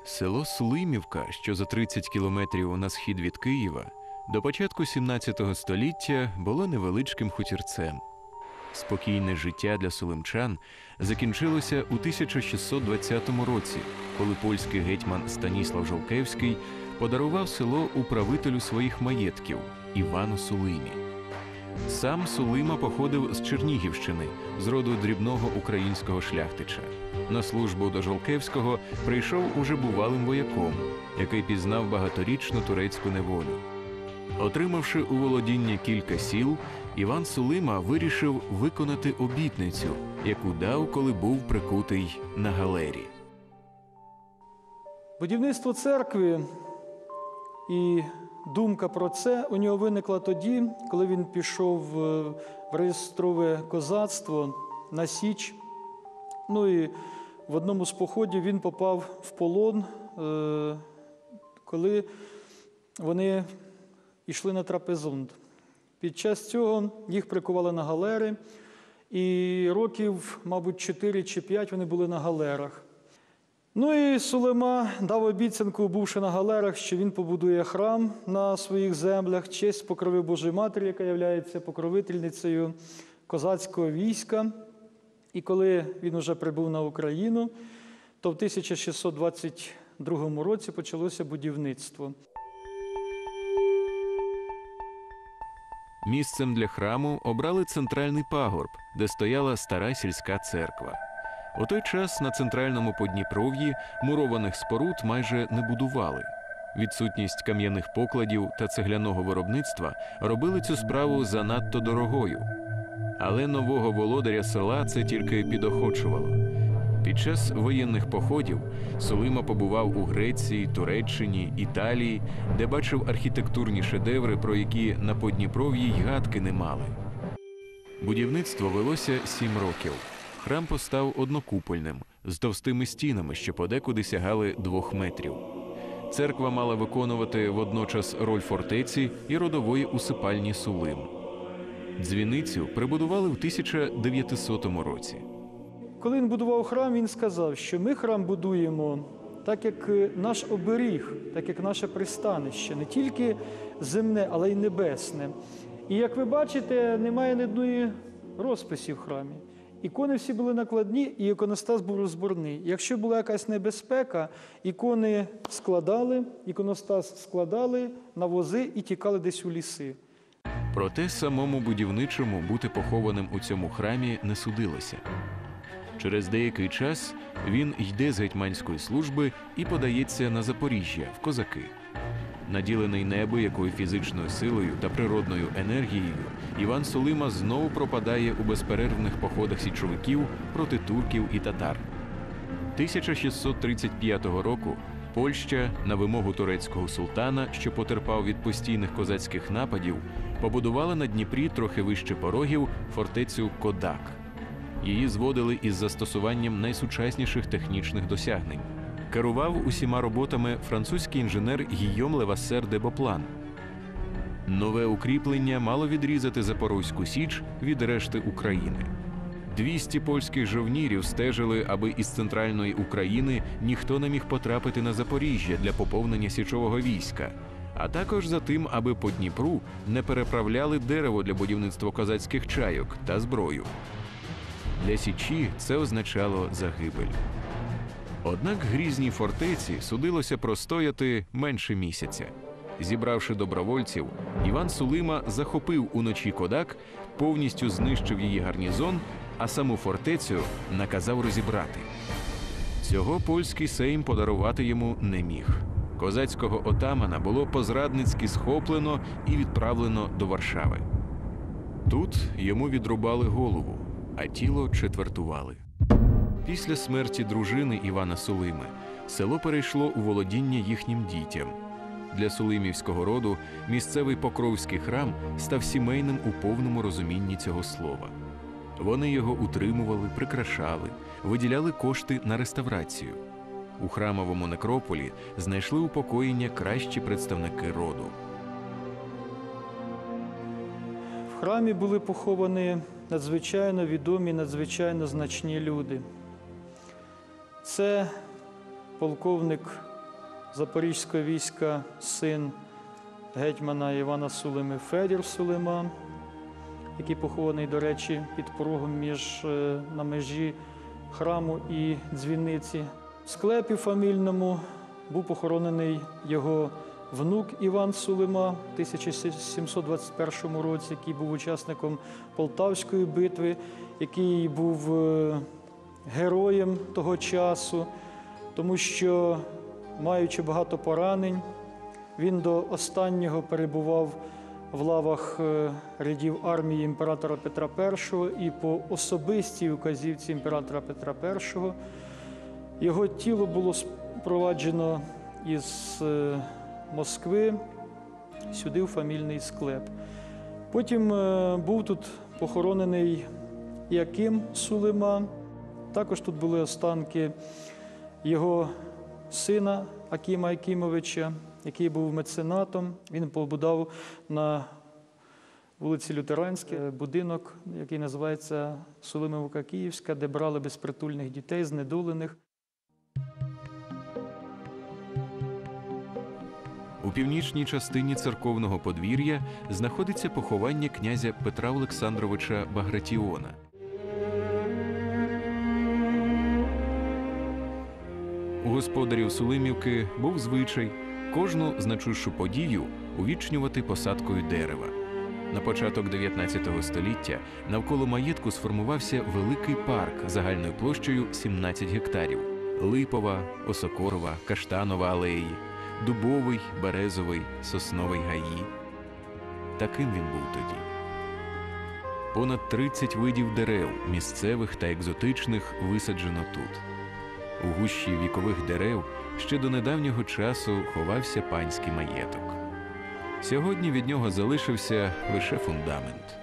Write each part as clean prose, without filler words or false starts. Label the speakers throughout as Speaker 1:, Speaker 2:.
Speaker 1: Село Сулимівка, що за 30 кілометрів на схід від Києва, до початку 17 століття було невеличким хутірцем. Спокійне життя для сулимчан закінчилося у 1620 році, коли польський гетьман Станіслав Жолкевський подарував село управителю своїх маєтків Івану Сулимі. Сам Сулима походив з Чернігівщини, з роду дрібного українського шляхтича. На службу до Жолкевського прийшов уже бувалим вояком, який пізнав багаторічну турецьку неволю. Отримавши у володіння кілька сіл, Іван Сулима вирішив виконати обітницю, яку дав, коли був прикутий на галері.
Speaker 2: Будівництво церкви і думка про це у нього виникла тоді, коли він пішов в реєстрове козацтво на Січ. Ну і в одному з походів він попав в полон, коли вони йшли на Трапезунд. Під час цього їх прикували на галери, і років, мабуть, 4 чи 5 вони були на галерах. Ну і Сулима дав обіцянку, бувши на галерах, що він побудує храм на своїх землях в честь Покрови Божої Матері, яка є покровительницею козацького війська. І коли він уже прибув на Україну, то в 1622 році почалося будівництво.
Speaker 1: Місцем для храму обрали центральний пагорб, де стояла стара сільська церква. У той час на центральному Подніпров'ї мурованих споруд майже не будували. Відсутність кам'яних покладів та цегляного виробництва робили цю справу занадто дорогою. Але нового володаря села це тільки підохочувало. Під час воєнних походів Сулима побував у Греції, Туреччині, Італії, де бачив архітектурні шедеври, про які на Подніпров'ї й гадки не мали. Будівництво велося 7 років. Храм постав однокупольним, з товстими стінами, що подекуди сягали 2 метрів. Церква мала виконувати водночас роль фортеці і родової усипальні Сулим. Дзвіницю прибудували в 1900 році.
Speaker 2: Коли він будував храм, він сказав, що ми храм будуємо так, як наш оберіг, так, як наше пристанище, не тільки земне, але й небесне. І, як ви бачите, немає ні одної розписі в храмі. Ікони всі були накладні, і іконостас був розборний. Якщо була якась небезпека, ікони складали, іконостас складали на вози і тікали десь у ліси.
Speaker 1: Проте самому будівничому бути похованим у цьому храмі не судилося. Через деякий час він йде з гетьманської служби і подається на Запоріжжя, в козаки. Наділений неабиякою фізичною силою та природною енергією, Іван Сулима знову пропадає у безперервних походах січовиків проти турків і татар. 1635 року Польща, на вимогу турецького султана, що потерпав від постійних козацьких нападів, побудувала на Дніпрі трохи вище порогів фортецю Кодак. Її зводили із застосуванням найсучасніших технічних досягнень. Керував усіма роботами французький інженер Гійом Левасер де Боплан. Нове укріплення мало відрізати Запорозьку Січ від решти України. 200 польських жовнірів стежили, аби із центральної України ніхто не міг потрапити на Запоріжжя для поповнення січового війська, а також за тим, аби по Дніпру не переправляли дерево для будівництва козацьких чайок та зброю. Для Січі це означало загибель. Однак грізній фортеці судилося простояти менше місяця. Зібравши добровольців, Іван Сулима захопив уночі Кодак, повністю знищив її гарнізон, а саму фортецю наказав розібрати. Цього польський сейм подарувати йому не міг. Козацького отамана було позрадницьки схоплено і відправлено до Варшави. Тут йому відрубали голову, а тіло четвертували. Після смерті дружини Івана Сулими село перейшло у володіння їхнім дітям. Для сулимівського роду місцевий Покровський храм став сімейним у повному розумінні цього слова. Вони його утримували, прикрашали, виділяли кошти на реставрацію. У храмовому некрополі знайшли упокоєння кращі представники роду.
Speaker 2: В храмі були поховані надзвичайно відомі, надзвичайно значні люди. Це полковник запорізького війська син гетьмана Івана Сулими Федір Сулима, який похований, до речі, під порогом на межі храму і дзвіниці. В склепі фамільному був похоронений його внук Іван Сулима в 1721 році, який був учасником Полтавської битви, який був героєм того часу, тому що, маючи багато поранень, він до останнього перебував в лавах рядів армії імператора Петра І, і по особистій указівці імператора Петра І його тіло було спроваджено із Москви сюди, в фамільний склеп. Потім був тут похоронений Яким Сулима. Також тут були останки його сина Акима Акимовича, який був меценатом. Він побудував на вулиці Лютеранській будинок, який називається Сулимівка Київська, де брали безпритульних дітей, знедолених.
Speaker 1: У північній частині церковного подвір'я знаходиться поховання князя Петра Олександровича Багратіона. У господарів Сулимівки був звичай кожну значущу подію увічнювати посадкою дерева. На початок 19 століття навколо маєтку сформувався великий парк загальною площею 17 гектарів. Липова, осокорова, каштанова алеї, дубовий, березовий, сосновий гаї. Таким він був тоді. Понад 30 видів дерев, місцевих та екзотичних, висаджено тут. У гущі вікових дерев ще до недавнього часу ховався панський маєток. Сьогодні від нього залишився лише фундамент.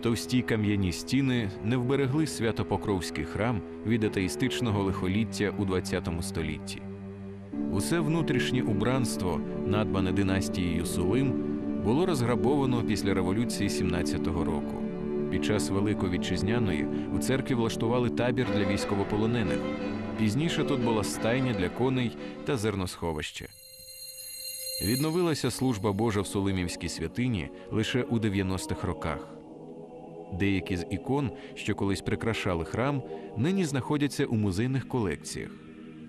Speaker 1: Товсті кам'яні стіни не вберегли Свято-Покровський храм від атеїстичного лихоліття у ХХ столітті. Усе внутрішнє убранство, надбане династією Сулим, було розграбовано після революції 17-го року. Під час Великої Вітчизняної в церкві влаштували табір для військовополонених. Пізніше тут була стайня для коней та зерносховище. Відновилася служба Божа в Сулимівській святині лише у 90-х роках. Деякі з ікон, що колись прикрашали храм, нині знаходяться у музейних колекціях.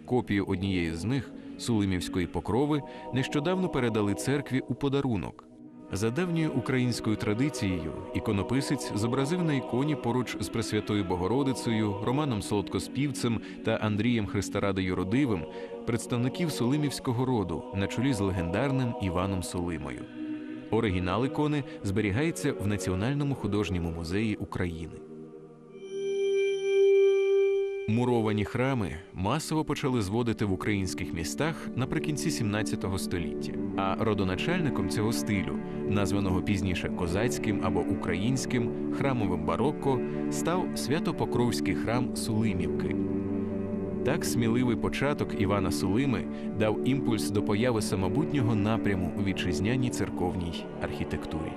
Speaker 1: Копію однієї з них, Сулимівської покрови, нещодавно передали церкві у подарунок. За давньою українською традицією, іконописець зобразив на іконі поруч з Пресвятою Богородицею, Романом Солодкоспівцем та Андрієм Христорадою Родивим представників сулимівського роду на чолі з легендарним Іваном Сулимою. Оригінал ікони зберігається в Національному художньому музеї України. Муровані храми масово почали зводити в українських містах наприкінці 17 століття. А родоначальником цього стилю, названого пізніше козацьким або українським храмовим барокко, став Свято-Покровський храм Сулимівки. Так сміливий початок Івана Сулими дав імпульс до появи самобутнього напряму у вітчизняній церковній архітектурі.